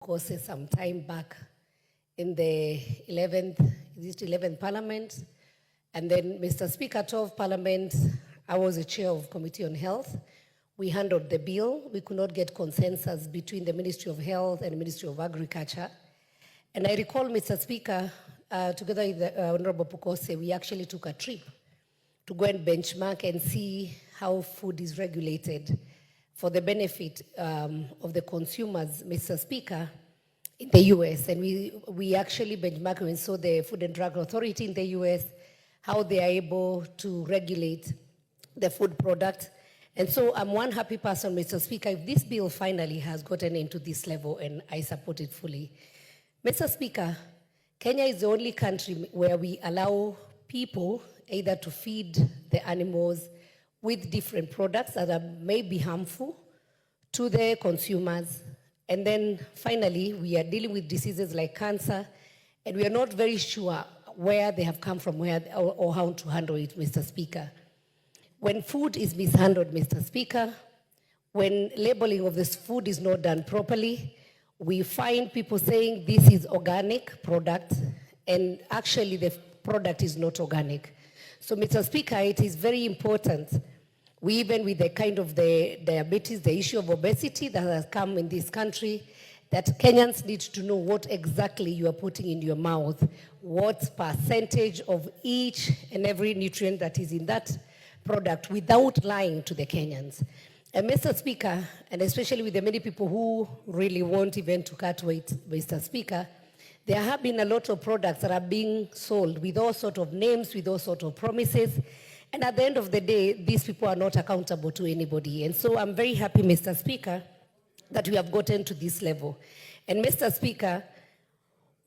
course, some time back in the 11th Parliament. And then, Mr. Speaker, 12th Parliament, I was the chair of Committee on Health. We handled the bill. We could not get consensus between the Ministry of Health and the Ministry of Agriculture. And I recall, Mr. Speaker, together with the Honorable Pukose, we actually took a trip to go and benchmark and see how food is regulated for the benefit of the consumers, Mr. Speaker, in the US. And we actually benchmarked and saw the Food and Drug Authority in the US, how they are able to regulate the food product. And so I'm one happy person, Mr. Speaker, if this bill finally has gotten into this level, and I support it fully. Mr. Speaker, Kenya is the only country where we allow people either to feed the animals with different products that may be harmful to the consumers. And then finally, we are dealing with diseases like cancer, and we are not very sure where they have come from, or how to handle it, Mr. Speaker. When food is mishandled, Mr. Speaker, when labeling of this food is not done properly, we find people saying this is organic product, and actually the product is not organic. So, Mr. Speaker, it is very important. We, even with the kind of the diabetes, the issue of obesity that has come in this country, that Kenyans need to know what exactly you are putting in your mouth, what percentage of each and every nutrient that is in that product, without lying to the Kenyans. And Mr. Speaker, and especially with the many people who really want even to cut weight, Mr. Speaker, there have been a lot of products that are being sold with all sorts of names, with all sorts of promises. And at the end of the day, these people are not accountable to anybody. And so I'm very happy, Mr. Speaker, that we have gotten to this level. And Mr. Speaker,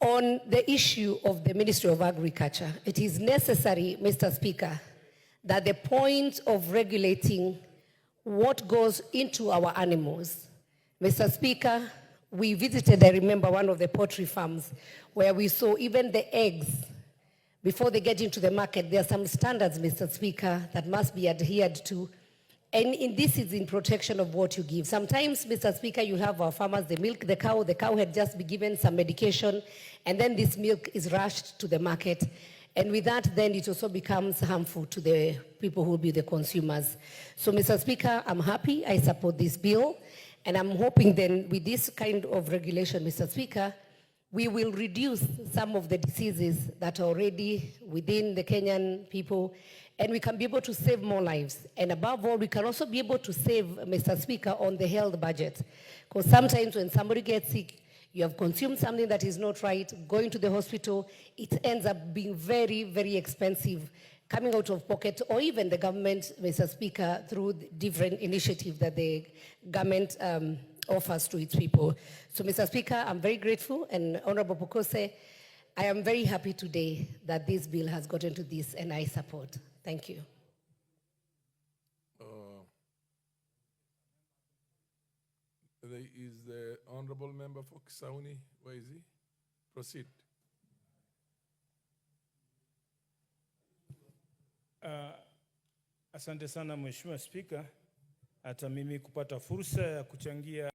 on the issue of the Ministry of Agriculture, it is necessary, Mr. Speaker, that the point of regulating what goes into our animals. Mr. Speaker, we visited, I remember, one of the poultry farms where we saw even the eggs, before they get into the market, there are some standards, Mr. Speaker, that must be adhered to. And this is in protection of what you give. Sometimes, Mr. Speaker, you have our farmers, they milk the cow had just been given some medication, and then this milk is rushed to the market. And with that, then it also becomes harmful to the people who will be the consumers. So, Mr. Speaker, I'm happy, I support this bill, and I'm hoping then with this kind of regulation, Mr. Speaker, we will reduce some of the diseases that are already within the Kenyan people, and we can be able to save more lives. And above all, we can also be able to save, Mr. Speaker, on the health budget. Because sometimes when somebody gets sick, you have consumed something that is not right, going to the hospital, it ends up being very, very expensive, coming out of pocket, or even the government, Mr. Speaker, through different initiatives that the government offers to its people. So, Mr. Speaker, I'm very grateful, and Honorable Pukose, I am very happy today that this bill has gotten to this, and I support. Thank you. There is the Honorable Member for Kisauni. Where is he? Proceed. Asante sana Mheshimiwa Spika, hata mimi kupata fursa ya kuchangia